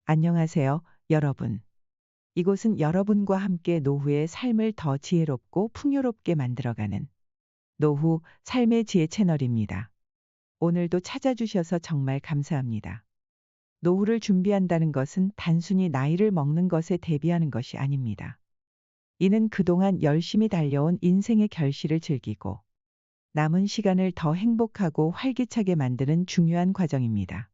안녕하세요, 여러분. 이곳은 여러분과 함께 노후의 삶을 더 지혜롭고 풍요롭게 만들어가는 노후 삶의 지혜 채널입니다. 오늘도 찾아주셔서 정말 감사합니다. 노후를 준비한다는 것은 단순히 나이를 먹는 것에 대비하는 것이 아닙니다. 이는 그동안 열심히 달려온 인생의 결실을 즐기고 남은 시간을 더 행복하고 활기차게 만드는 중요한 과정입니다.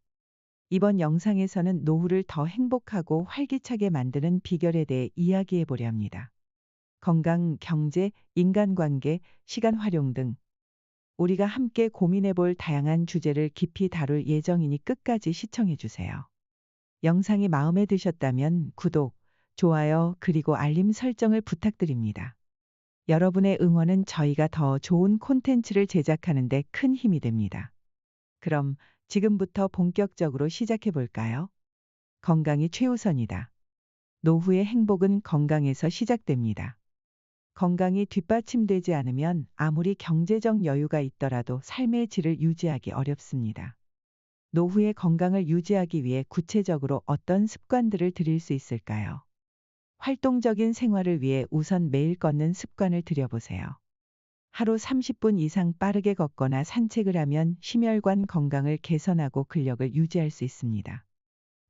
이번 영상에서는 노후를 더 행복하고 활기차게 만드는 비결에 대해 이야기해 보려 합니다. 건강, 경제, 인간관계, 시간 활용 등 우리가 함께 고민해 볼 다양한 주제를 깊이 다룰 예정이니 끝까지 시청해 주세요. 영상이 마음에 드셨다면 구독, 좋아요, 그리고 알림 설정을 부탁드립니다. 여러분의 응원은 저희가 더 좋은 콘텐츠를 제작하는 데 큰 힘이 됩니다. 그럼 지금부터 본격적으로 시작해 볼까요? 건강이 최우선이다. 노후의 행복은 건강에서 시작됩니다. 건강이 뒷받침되지 않으면 아무리 경제적 여유가 있더라도 삶의 질을 유지하기 어렵습니다. 노후의 건강을 유지하기 위해 구체적으로 어떤 습관들을 들일 수 있을까요? 활동적인 생활을 위해 우선 매일 걷는 습관을 들여보세요. 하루 30분 이상 빠르게 걷거나 산책을 하면 심혈관 건강을 개선하고 근력을 유지할 수 있습니다.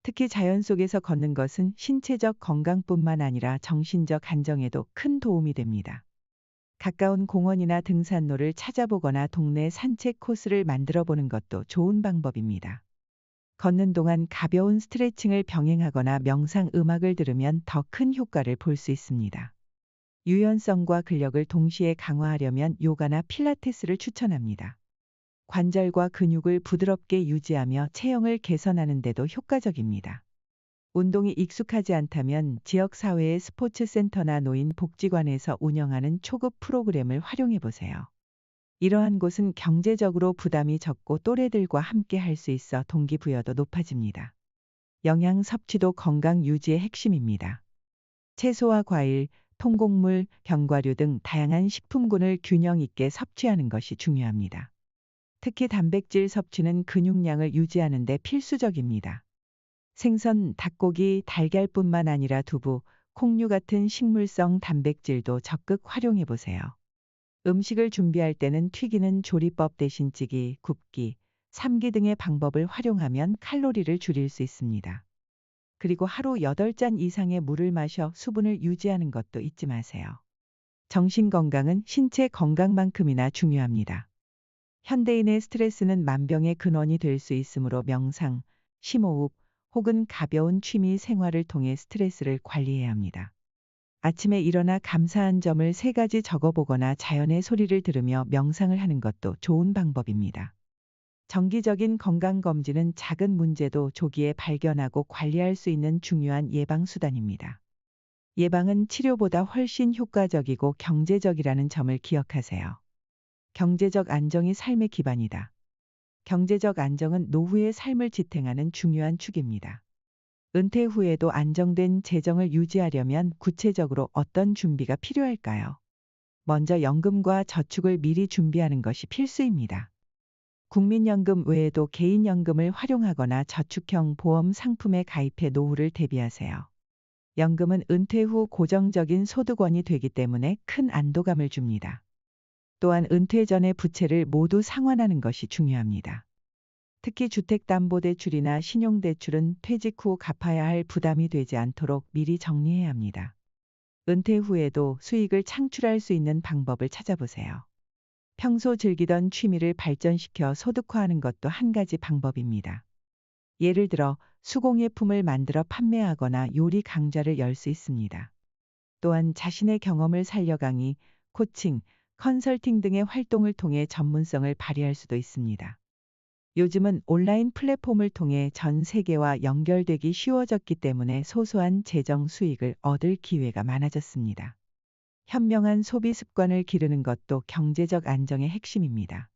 특히 자연 속에서 걷는 것은 신체적 건강뿐만 아니라 정신적 안정에도 큰 도움이 됩니다. 가까운 공원이나 등산로를 찾아보거나 동네 산책 코스를 만들어 보는 것도 좋은 방법입니다. 걷는 동안 가벼운 스트레칭을 병행하거나 명상 음악을 들으면 더 큰 효과를 볼 수 있습니다. 유연성과 근력을 동시에 강화하려면 요가나 필라테스를 추천합니다. 관절과 근육을 부드럽게 유지하며 체형을 개선하는 데도 효과적입니다. 운동이 익숙하지 않다면 지역사회의 스포츠 센터나 노인 복지관에서 운영하는 초급 프로그램을 활용해 보세요. 이러한 곳은 경제적으로 부담이 적고 또래들과 함께 할 수 있어 동기부여도 높아집니다. 영양 섭취도 건강 유지의 핵심입니다. 채소와 과일, 통곡물, 견과류 등 다양한 식품군을 균형 있게 섭취하는 것이 중요합니다. 특히 단백질 섭취는 근육량을 유지하는 데 필수적입니다. 생선, 닭고기, 달걀뿐만 아니라 두부, 콩류 같은 식물성 단백질도 적극 활용해 보세요. 음식을 준비할 때는 튀기는 조리법 대신 찌기, 굽기, 삶기 등의 방법을 활용하면 칼로리를 줄일 수 있습니다. 그리고 하루 8잔 이상의 물을 마셔 수분을 유지하는 것도 잊지 마세요. 정신 건강은 신체 건강만큼이나 중요합니다. 현대인의 스트레스는 만병의 근원이 될 수 있으므로 명상, 심호흡 혹은 가벼운 취미 생활을 통해 스트레스를 관리해야 합니다. 아침에 일어나 감사한 점을 3가지 적어보거나 자연의 소리를 들으며 명상을 하는 것도 좋은 방법입니다. 정기적인 건강검진은 작은 문제도 조기에 발견하고 관리할 수 있는 중요한 예방수단입니다. 예방은 치료보다 훨씬 효과적이고 경제적이라는 점을 기억하세요. 경제적 안정이 삶의 기반이다. 경제적 안정은 노후의 삶을 지탱하는 중요한 축입니다. 은퇴 후에도 안정된 재정을 유지하려면 구체적으로 어떤 준비가 필요할까요? 먼저 연금과 저축을 미리 준비하는 것이 필수입니다. 국민연금 외에도 개인연금을 활용하거나 저축형 보험 상품에 가입해 노후를 대비하세요. 연금은 은퇴 후 고정적인 소득원이 되기 때문에 큰 안도감을 줍니다. 또한 은퇴 전의 부채를 모두 상환하는 것이 중요합니다. 특히 주택담보대출이나 신용대출은 퇴직 후 갚아야 할 부담이 되지 않도록 미리 정리해야 합니다. 은퇴 후에도 수익을 창출할 수 있는 방법을 찾아보세요. 평소 즐기던 취미를 발전시켜 소득화하는 것도 한 가지 방법입니다. 예를 들어 수공예품을 만들어 판매하거나 요리 강좌를 열 수 있습니다. 또한 자신의 경험을 살려 강의, 코칭, 컨설팅 등의 활동을 통해 전문성을 발휘할 수도 있습니다. 요즘은 온라인 플랫폼을 통해 전 세계와 연결되기 쉬워졌기 때문에 소소한 재정 수익을 얻을 기회가 많아졌습니다. 현명한 소비 습관을 기르는 것도 경제적 안정의 핵심입니다.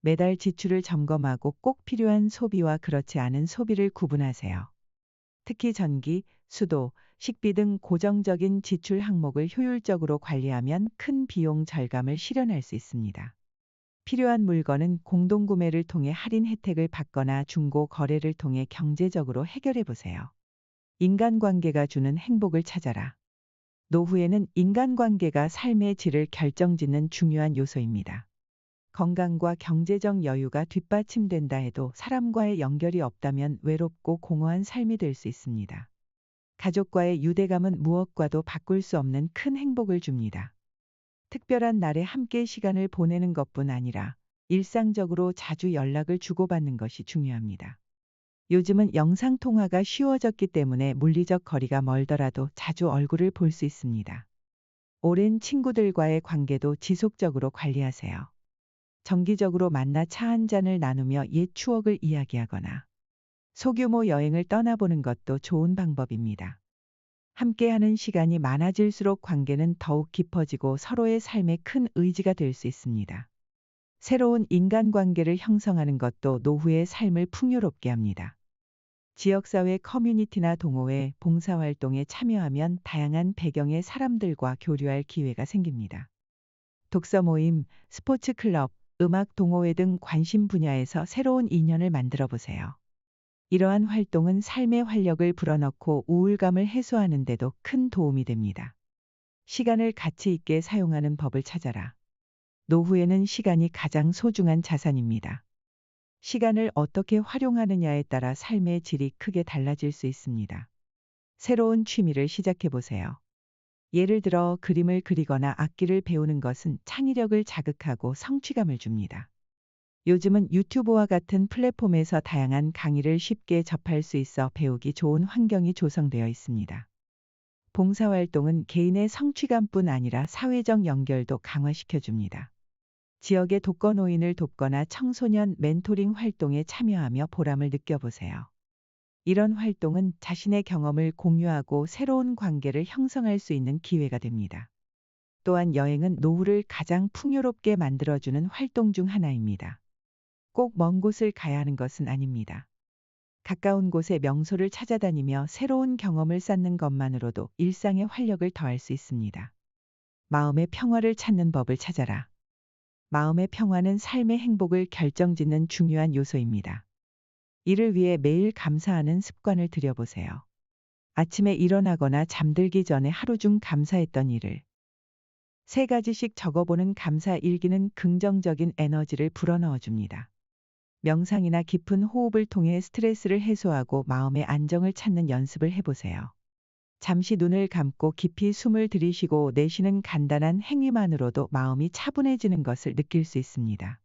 매달 지출을 점검하고 꼭 필요한 소비와 그렇지 않은 소비를 구분하세요. 특히 전기, 수도, 식비 등 고정적인 지출 항목을 효율적으로 관리하면 큰 비용 절감을 실현할 수 있습니다. 필요한 물건은 공동구매를 통해 할인 혜택을 받거나 중고 거래를 통해 경제적으로 해결해 보세요. 인간관계가 주는 행복을 찾아라. 노후에는 인간관계가 삶의 질을 결정짓는 중요한 요소입니다. 건강과 경제적 여유가 뒷받침된다 해도 사람과의 연결이 없다면 외롭고 공허한 삶이 될 수 있습니다. 가족과의 유대감은 무엇과도 바꿀 수 없는 큰 행복을 줍니다. 특별한 날에 함께 시간을 보내는 것뿐 아니라 일상적으로 자주 연락을 주고받는 것이 중요합니다. 요즘은 영상통화가 쉬워졌기 때문에 물리적 거리가 멀더라도 자주 얼굴을 볼 수 있습니다. 오랜 친구들과의 관계도 지속적으로 관리하세요. 정기적으로 만나 차 한 잔을 나누며 옛 추억을 이야기하거나 소규모 여행을 떠나보는 것도 좋은 방법입니다. 함께하는 시간이 많아질수록 관계는 더욱 깊어지고 서로의 삶에 큰 의지가 될 수 있습니다. 새로운 인간관계를 형성하는 것도 노후의 삶을 풍요롭게 합니다. 지역사회 커뮤니티나 동호회, 봉사활동에 참여하면 다양한 배경의 사람들과 교류할 기회가 생깁니다. 독서 모임, 스포츠 클럽, 음악 동호회 등 관심 분야에서 새로운 인연을 만들어 보세요. 이러한 활동은 삶의 활력을 불어넣고 우울감을 해소하는 데도 큰 도움이 됩니다. 시간을 가치 있게 사용하는 법을 찾아라. 노후에는 시간이 가장 소중한 자산입니다. 시간을 어떻게 활용하느냐에 따라 삶의 질이 크게 달라질 수 있습니다. 새로운 취미를 시작해 보세요. 예를 들어 그림을 그리거나 악기를 배우는 것은 창의력을 자극하고 성취감을 줍니다. 요즘은 유튜브와 같은 플랫폼에서 다양한 강의를 쉽게 접할 수 있어 배우기 좋은 환경이 조성되어 있습니다. 봉사활동은 개인의 성취감뿐 아니라 사회적 연결도 강화시켜 줍니다. 지역의 독거노인을 돕거나 청소년 멘토링 활동에 참여하며 보람을 느껴보세요. 이런 활동은 자신의 경험을 공유하고 새로운 관계를 형성할 수 있는 기회가 됩니다. 또한 여행은 노후를 가장 풍요롭게 만들어주는 활동 중 하나입니다. 꼭 먼 곳을 가야 하는 것은 아닙니다. 가까운 곳의 명소를 찾아다니며 새로운 경험을 쌓는 것만으로도 일상의 활력을 더할 수 있습니다. 마음의 평화를 찾는 법을 찾아라. 마음의 평화는 삶의 행복을 결정짓는 중요한 요소입니다. 이를 위해 매일 감사하는 습관을 들여보세요. 아침에 일어나거나 잠들기 전에 하루 중 감사했던 일을 3가지씩 적어보는 감사 일기는 긍정적인 에너지를 불어넣어 줍니다. 명상이나 깊은 호흡을 통해 스트레스를 해소하고 마음의 안정을 찾는 연습을 해보세요. 잠시 눈을 감고 깊이 숨을 들이쉬고 내쉬는 간단한 행위만으로도 마음이 차분해지는 것을 느낄 수 있습니다.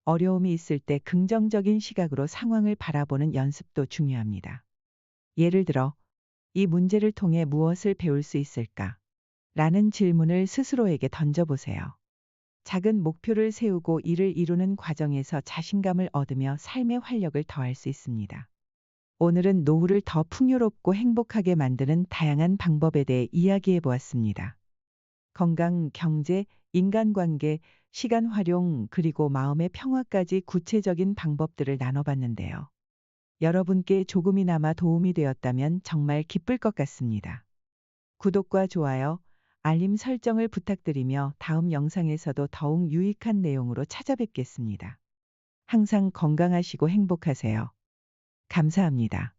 어려움이 있을 때 긍정적인 시각으로 상황을 바라보는 연습도 중요합니다. 예를 들어, 이 문제를 통해 무엇을 배울 수 있을까? 라는 질문을 스스로에게 던져보세요. 작은 목표를 세우고 이를 이루는 과정에서 자신감을 얻으며 삶의 활력을 더할 수 있습니다. 오늘은 노후를 더 풍요롭고 행복하게 만드는 다양한 방법에 대해 이야기해 보았습니다. 건강, 경제, 인간관계, 시간 활용, 그리고 마음의 평화까지 구체적인 방법들을 나눠봤는데요. 여러분께 조금이나마 도움이 되었다면 정말 기쁠 것 같습니다. 구독과 좋아요, 알림 설정을 부탁드리며 다음 영상에서도 더욱 유익한 내용으로 찾아뵙겠습니다. 항상 건강하시고 행복하세요. 감사합니다.